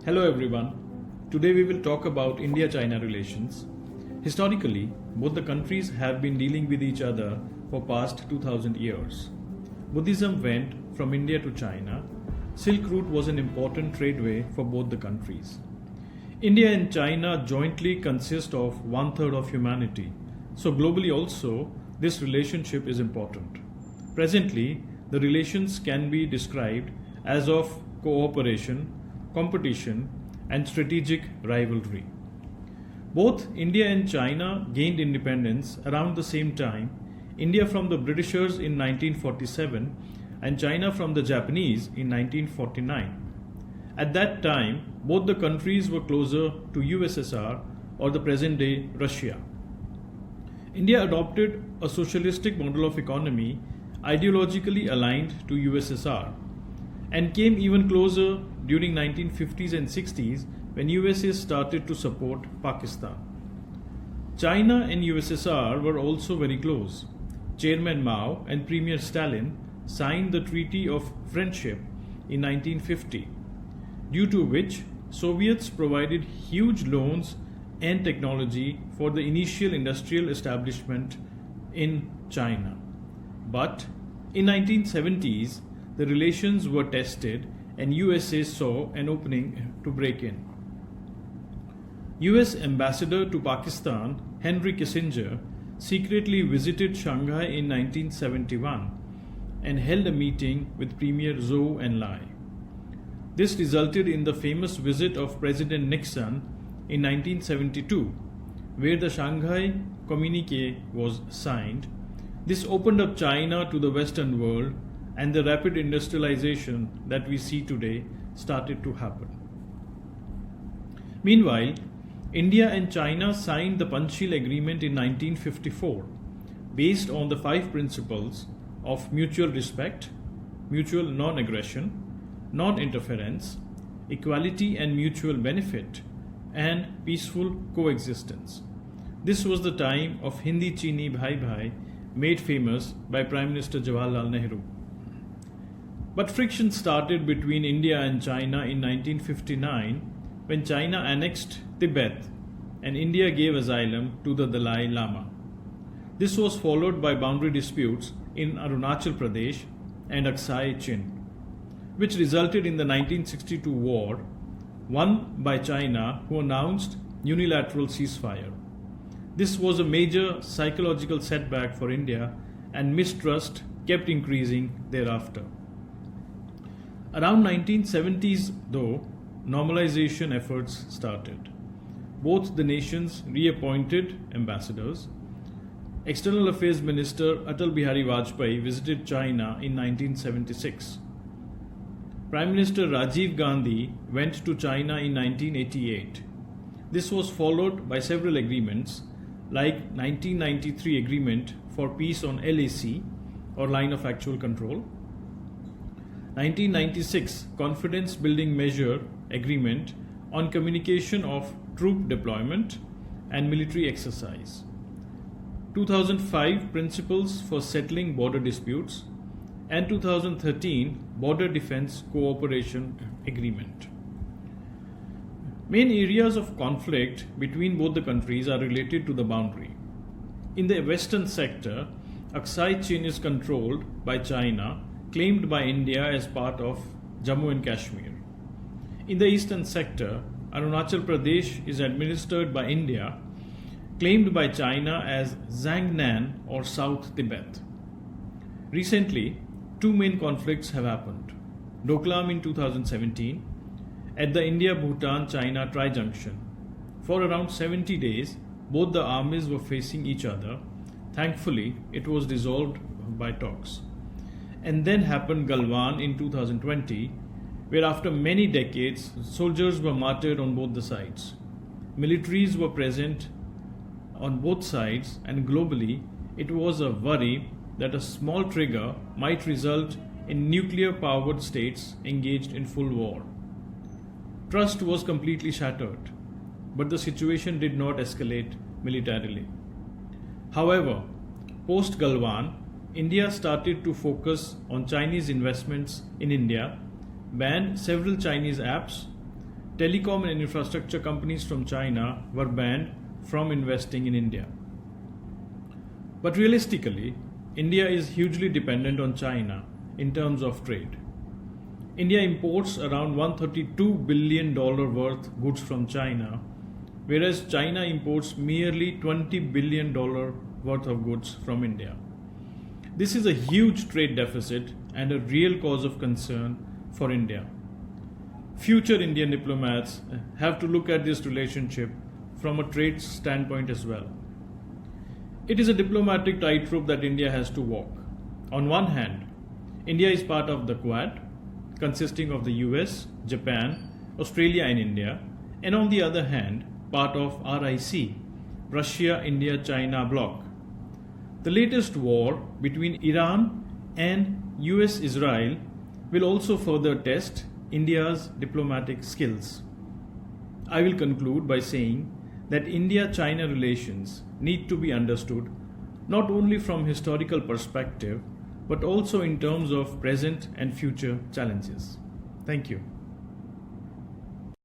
Hello everyone. Today we will talk about India-China relations. Historically, both the countries have been dealing with each other for past 2000 years. Buddhism went from India to China. Silk Route was an important tradeway for both the countries. India and China jointly consist of one-third of humanity. So globally also, this relationship is important. Presently, the relations can be described as of cooperation, competition, and strategic rivalry. Both India and China gained independence around the same time, India from the Britishers in 1947 and China from the Japanese in 1949. At that time, both the countries were closer to USSR or the present-day Russia. India adopted a socialistic model of economy ideologically aligned to USSR and came even closer during 1950s and 60s when USA started to support Pakistan. China and USSR were also very close. Chairman Mao and Premier Stalin signed the Treaty of Friendship in 1950, due to which Soviets provided huge loans and technology for the initial industrial establishment in China. But in 1970s, the relations were tested and USA saw an opening to break in. US Ambassador to Pakistan, Henry Kissinger, secretly visited Shanghai in 1971 and held a meeting with Premier Zhou Enlai. This resulted in the famous visit of President Nixon in 1972, where the Shanghai Communique was signed. This opened up China to the Western world, and the rapid industrialization that we see today started to happen. Meanwhile, India and China signed the Panchsheel Agreement in 1954, based on the 5 principles of mutual respect, mutual non-aggression, non-interference, equality and mutual benefit, and peaceful coexistence. This was the time of Hindi Chini Bhai Bhai, made famous by Prime Minister Jawaharlal Nehru. But friction started between India and China in 1959 when China annexed Tibet and India gave asylum to the Dalai Lama. This was followed by boundary disputes in Arunachal Pradesh and Aksai Chin, which resulted in the 1962 war, won by China, who announced unilateral ceasefire. This was a major psychological setback for India, and mistrust kept increasing thereafter. Around 1970s, though, normalization efforts started. Both the nations reappointed ambassadors. External Affairs Minister Atal Bihari Vajpayee visited China in 1976. Prime Minister Rajiv Gandhi went to China in 1988. This was followed by several agreements, like 1993 Agreement for Peace on LAC, or Line of Actual Control, 1996 Confidence Building Measure Agreement on Communication of Troop Deployment and Military Exercise, 2005 Principles for Settling Border Disputes, and 2013 Border Defense Cooperation Agreement. Main areas of conflict between both the countries are related to the boundary. In the western sector, Aksai Chin is controlled by China, claimed by India as part of Jammu and Kashmir. In the eastern sector, Arunachal Pradesh is administered by India, claimed by China as Zhangnan or South Tibet. Recently, 2 main conflicts have happened. Doklam in 2017, at the India-Bhutan-China tri-junction. For around 70 days, both the armies were facing each other. Thankfully, it was dissolved by talks. And then happened Galwan in 2020, where after many decades, soldiers were martyred on both the sides. Militaries were present on both sides, and globally, it was a worry that a small trigger might result in nuclear-powered states engaged in full war. Trust was completely shattered, but the situation did not escalate militarily. However, post-Galwan, India started to focus on Chinese investments in India, banned several Chinese apps, telecom and infrastructure companies from China were banned from investing in India. But realistically, India is hugely dependent on China in terms of trade. India imports around $132 billion worth goods from China, whereas China imports merely $20 billion worth of goods from India. This is a huge trade deficit and a real cause of concern for India. Future Indian diplomats have to look at this relationship from a trade standpoint as well. It is a diplomatic tightrope that India has to walk. On one hand, India is part of the Quad, consisting of the US, Japan, Australia and India, and on the other hand, part of RIC, Russia, India, China bloc. The latest war between Iran and US-Israel will also further test India's diplomatic skills. I will conclude by saying that India-China relations need to be understood not only from historical perspective but also in terms of present and future challenges. Thank you.